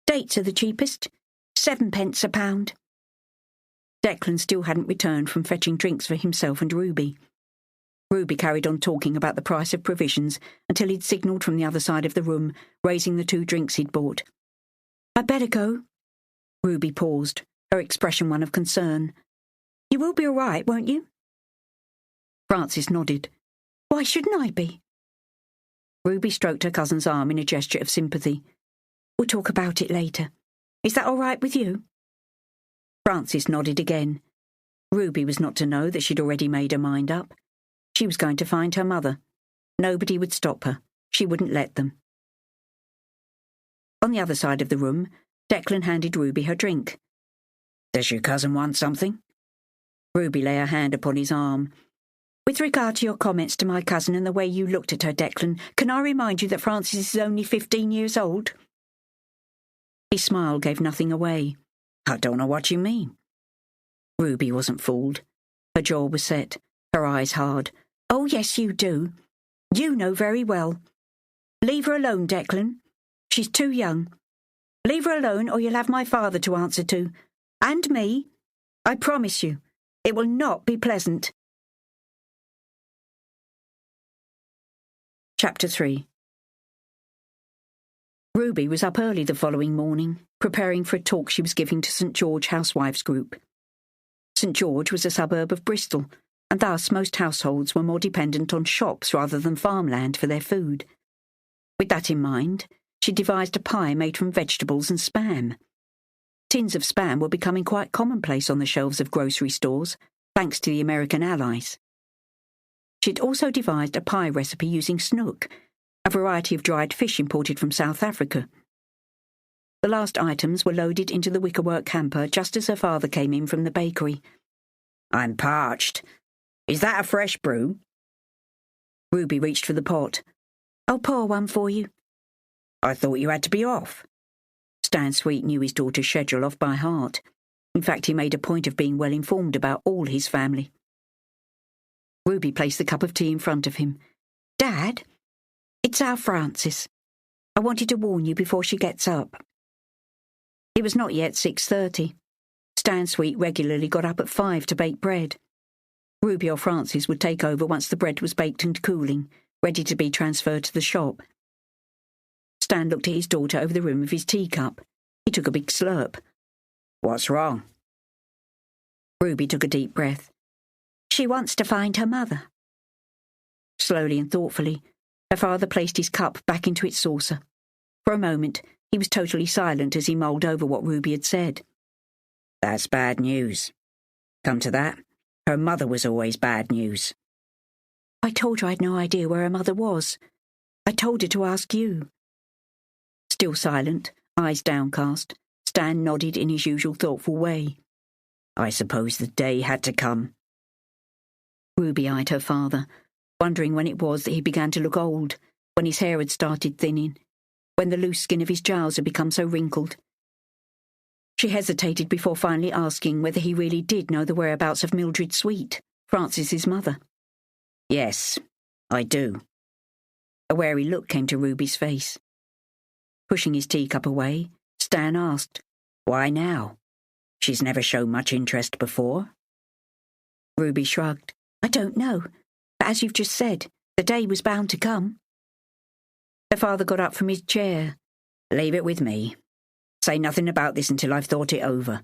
"Dates are the cheapest, 7p a pound." Declan still hadn't returned from fetching drinks for himself and Ruby. Ruby carried on talking about the price of provisions until he'd signalled from the other side of the room, raising the 2 drinks he'd bought. "I'd better go." Ruby paused, her expression one of concern. "You will be all right, won't you?" Frances nodded. "Why shouldn't I be?" Ruby stroked her cousin's arm in a gesture of sympathy. "We'll talk about it later. Is that all right with you?" Frances nodded again. Ruby was not to know that she'd already made her mind up. She was going to find her mother. Nobody would stop her. She wouldn't let them. On the other side of the room, Declan handed Ruby her drink. "Does your cousin want something?" Ruby lay her hand upon his arm. "With regard to your comments to my cousin and the way you looked at her, Declan, can I remind you that Frances is only 15 years old?" His smile gave nothing away. "I don't know what you mean." Ruby wasn't fooled. Her jaw was set, her eyes hard. "Oh, yes, you do. You know very well. Leave her alone, Declan. She's too young. Leave her alone or you'll have my father to answer to. And me. I promise you, it will not be pleasant." Chapter 3. Ruby was up early the following morning, preparing for a talk she was giving to St. George Housewives Group. St. George was a suburb of Bristol, and thus most households were more dependent on shops rather than farmland for their food. With that in mind, she devised a pie made from vegetables and spam. Tins of spam were becoming quite commonplace on the shelves of grocery stores, thanks to the American allies. She'd also devised a pie recipe using snook, a variety of dried fish imported from South Africa. The last items were loaded into the wickerwork hamper just as her father came in from the bakery. "I'm parched. Is that a fresh brew?" Ruby reached for the pot. "I'll pour one for you." "I thought you had to be off." Stan Sweet knew his daughter's schedule off by heart. In fact, he made a point of being well informed about all his family. Ruby placed the cup of tea in front of him. "Dad, it's our Frances. I wanted to warn you before she gets up." It was not yet 6:30. Stan Sweet regularly got up at 5 to bake bread. Ruby or Frances would take over once the bread was baked and cooling, ready to be transferred to the shop. Stan looked at his daughter over the rim of his teacup. He took a big slurp. "What's wrong?" Ruby took a deep breath. "She wants to find her mother." Slowly and thoughtfully, her father placed his cup back into its saucer. For a moment, he was totally silent as he mulled over what Ruby had said. "That's bad news. Come to that, her mother was always bad news." "I told her I'd no idea where her mother was. I told her to ask you." Still silent, eyes downcast, Stan nodded in his usual thoughtful way. "I suppose the day had to come." Ruby eyed her father, wondering when it was that he began to look old, when his hair had started thinning, when the loose skin of his jowls had become so wrinkled. She hesitated before finally asking whether he really did know the whereabouts of Mildred Sweet, Frances's mother. "Yes, I do." A wary look came to Ruby's face. Pushing his teacup away, Stan asked, "Why now? She's never shown much interest before." Ruby shrugged. I don't know, but as you've just said, the day was bound to come. Her father got up from his chair. Leave it with me. Say nothing about this until I've thought it over.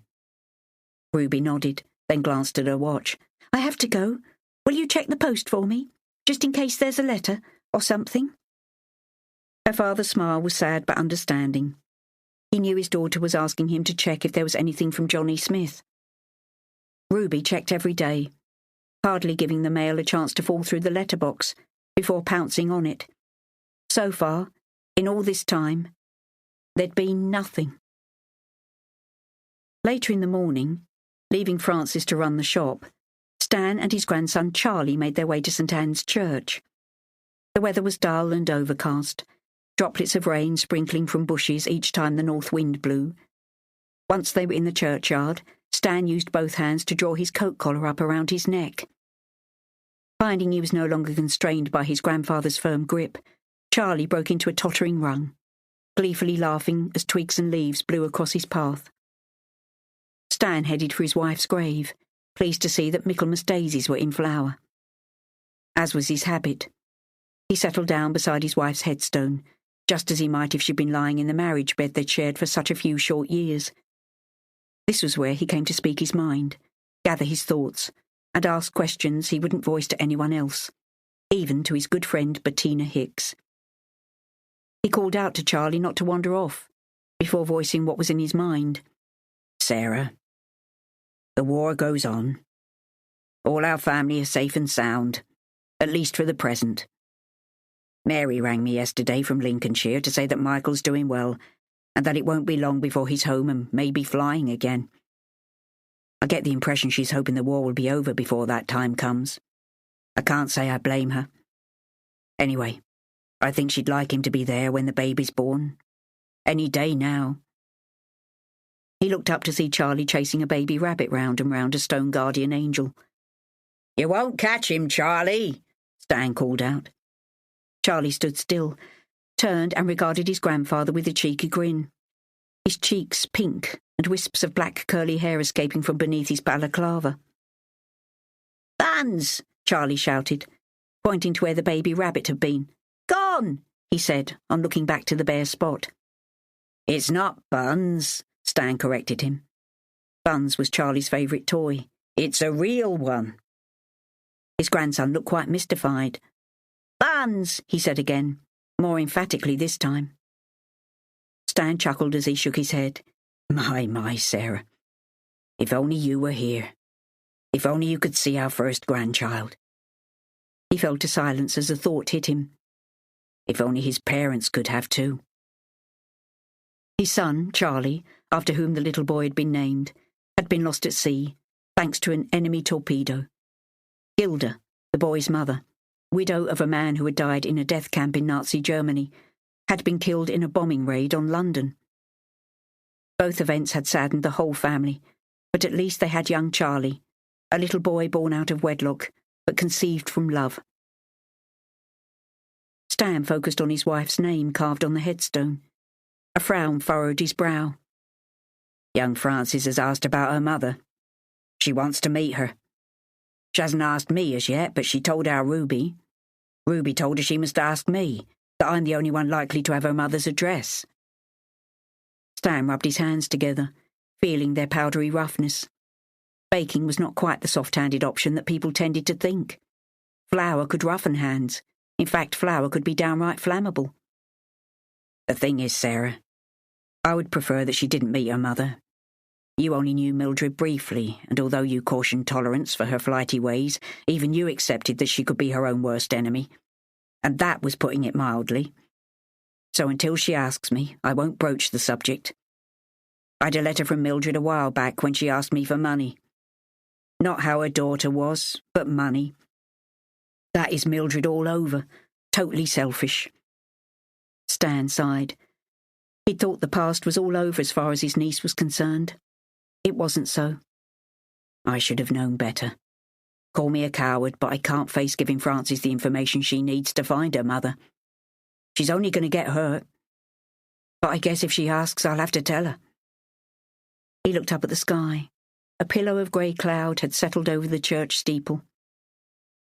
Ruby nodded, then glanced at her watch. I have to go. Will you check the post for me, just in case there's a letter or something? Her father's smile was sad but understanding. He knew his daughter was asking him to check if there was anything from Johnny Smith. Ruby checked every day, hardly giving the mail a chance to fall through the letterbox before pouncing on it. So far, in all this time, there'd been nothing. Later in the morning, leaving Francis to run the shop, Stan and his grandson Charlie made their way to St Anne's Church. The weather was dull and overcast, droplets of rain sprinkling from bushes each time the north wind blew. Once they were in the churchyard, Stan used both hands to draw his coat collar up around his neck. Finding he was no longer constrained by his grandfather's firm grip, Charlie broke into a tottering run, gleefully laughing as twigs and leaves blew across his path. Stan headed for his wife's grave, pleased to see that Michaelmas daisies were in flower. As was his habit, he settled down beside his wife's headstone, just as he might if she'd been lying in the marriage bed they'd shared for such a few short years. This was where he came to speak his mind, gather his thoughts, and ask questions he wouldn't voice to anyone else, even to his good friend Bettina Hicks. He called out to Charlie not to wander off, before voicing what was in his mind. Sarah, the war goes on. All our family is safe and sound, at least for the present. Mary rang me yesterday from Lincolnshire to say that Michael's doing well, and that it won't be long before he's home and maybe flying again. I get the impression she's hoping the war will be over before that time comes. I can't say I blame her. Anyway, I think she'd like him to be there when the baby's born. Any day now. He looked up to see Charlie chasing a baby rabbit round and round a stone guardian angel. You won't catch him, Charlie, Stan called out. Charlie stood still, turned and regarded his grandfather with a cheeky grin, his cheeks pink and wisps of black curly hair escaping from beneath his balaclava. Buns! Charlie shouted, pointing to where the baby rabbit had been. Gone! He said, on looking back to the bare spot. It's not Buns, Stan corrected him. Buns was Charlie's favourite toy. It's a real one. His grandson looked quite mystified. Buns, he said again, more emphatically this time. Stan chuckled as he shook his head. My, Sarah. If only you were here. If only you could see our first grandchild. He fell to silence as a thought hit him. If only his parents could have too. His son, Charlie, after whom the little boy had been named, had been lost at sea, thanks to an enemy torpedo. Gilda, the boy's mother, widow of a man who had died in a death camp in Nazi Germany, had been killed in a bombing raid on London. Both events had saddened the whole family, but at least they had young Charlie, a little boy born out of wedlock, but conceived from love. Stan focused on his wife's name carved on the headstone. A frown furrowed his brow. Young Frances has asked about her mother. She wants to meet her. She hasn't asked me as yet, but she told our Ruby. Ruby told her she must ask me, that I'm the only one likely to have her mother's address. Stan rubbed his hands together, feeling their powdery roughness. Baking was not quite the soft-handed option that people tended to think. Flour could roughen hands. In fact, flour could be downright flammable. The thing is, Sarah, I would prefer that she didn't meet her mother. You only knew Mildred briefly, and although you cautioned tolerance for her flighty ways, even you accepted that she could be her own worst enemy. And that was putting it mildly. So until she asks me, I won't broach the subject. I had a letter from Mildred a while back when she asked me for money. Not how her daughter was, but money. That is Mildred all over, totally selfish. Stan sighed. He'd thought the past was all over as far as his niece was concerned. It wasn't so. I should have known better. Call me a coward, but I can't face giving Frances the information she needs to find her mother. She's only going to get hurt. But I guess if she asks, I'll have to tell her. He looked up at the sky. A pillow of grey cloud had settled over the church steeple.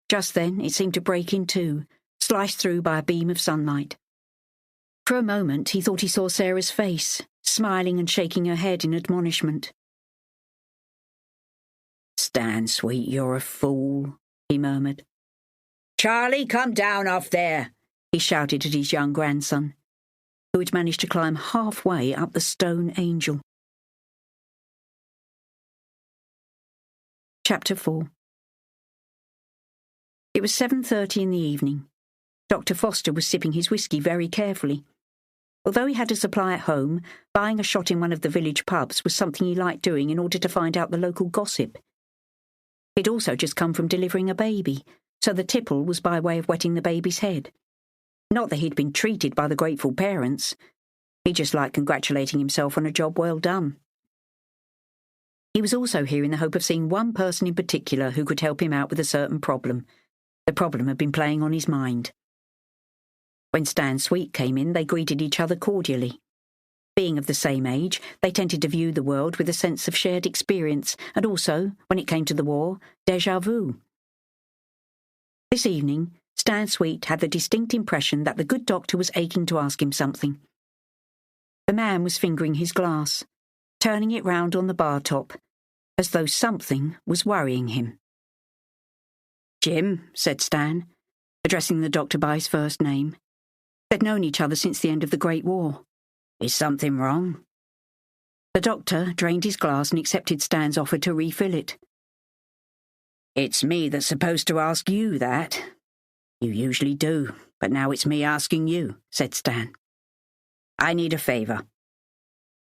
Just then it seemed to break in two, sliced through by a beam of sunlight. For a moment he thought he saw Sarah's face, smiling and shaking her head in admonishment. "Stan, sweet, you're a fool," he murmured. "Charlie, come down off there," he shouted at his young grandson, who had managed to climb halfway up the stone angel. Chapter 4. It was 7:30 in the evening. Dr. Foster was sipping his whisky very carefully. Although he had a supply at home, buying a shot in one of the village pubs was something he liked doing in order to find out the local gossip. He'd also just come from delivering a baby, so the tipple was by way of wetting the baby's head. Not that he'd been treated by the grateful parents. He just liked congratulating himself on a job well done. He was also here in the hope of seeing one person in particular who could help him out with a certain problem. The problem had been playing on his mind. When Stan Sweet came in, they greeted each other cordially. Being of the same age, they tended to view the world with a sense of shared experience, and also, when it came to the war, déjà vu. This evening, Stan Sweet had the distinct impression that the good doctor was aching to ask him something. The man was fingering his glass, turning it round on the bar top, as though something was worrying him. "Jim," said Stan, addressing the doctor by his first name. They'd known each other since the end of the Great War. "Is something wrong?" The doctor drained his glass and accepted Stan's offer to refill it. "It's me that's supposed to ask you that. You usually do, but now it's me asking you," said Stan. "I need a favour.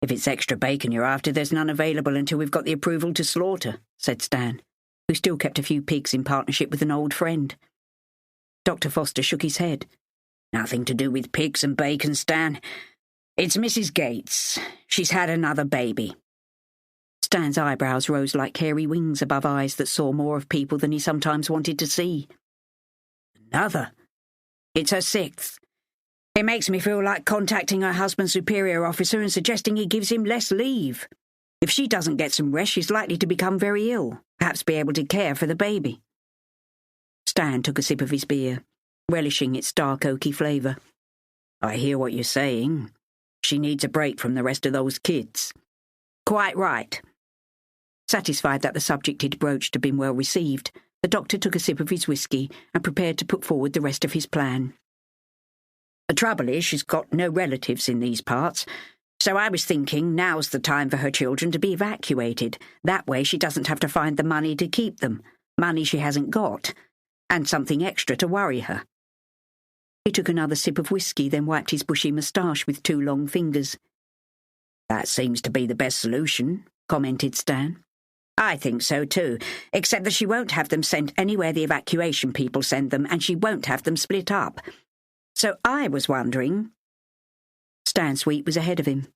If it's extra bacon you're after, there's none available until we've got the approval to slaughter," said Stan, who still kept a few pigs in partnership with an old friend. Dr. Foster shook his head. "Nothing to do with pigs and bacon, Stan. It's Mrs. Gates. She's had another baby." Stan's eyebrows rose like hairy wings above eyes that saw more of people than he sometimes wanted to see. "Another? It's her sixth. It makes me feel like contacting her husband's superior officer and suggesting he gives him less leave. If she doesn't get some rest, she's likely to become very ill, perhaps be able to care for the baby." Stan took a sip of his beer, relishing its dark oaky flavour. "I hear what you're saying. She needs a break from the rest of those kids." "Quite right." Satisfied that the subject he'd broached had been well received, the doctor took a sip of his whisky and prepared to put forward the rest of his plan. "The trouble is she's got no relatives in these parts, so I was thinking now's the time for her children to be evacuated. That way she doesn't have to find the money to keep them, money she hasn't got, and something extra to worry her." He took another sip of whisky, then wiped his bushy moustache with two long fingers. "That seems to be the best solution," commented Stan. "I think so too, except that she won't have them sent anywhere the evacuation people send them, and she won't have them split up. So I was wondering—" Stan Sweet was ahead of him.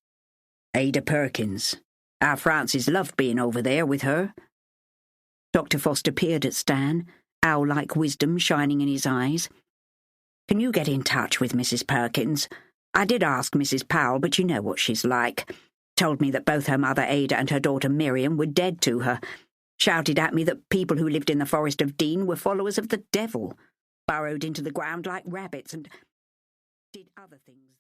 "Ada Perkins. Our Frances loved being over there with her." Dr. Foster peered at Stan, owl-like wisdom shining in his eyes. "Can you get in touch with Mrs. Perkins? I did ask Mrs. Powell, but you know what she's like. Told me that both her mother Ada and her daughter Miriam were dead to her. Shouted at me that people who lived in the Forest of Dean were followers of the devil, burrowed into the ground like rabbits, and did other things."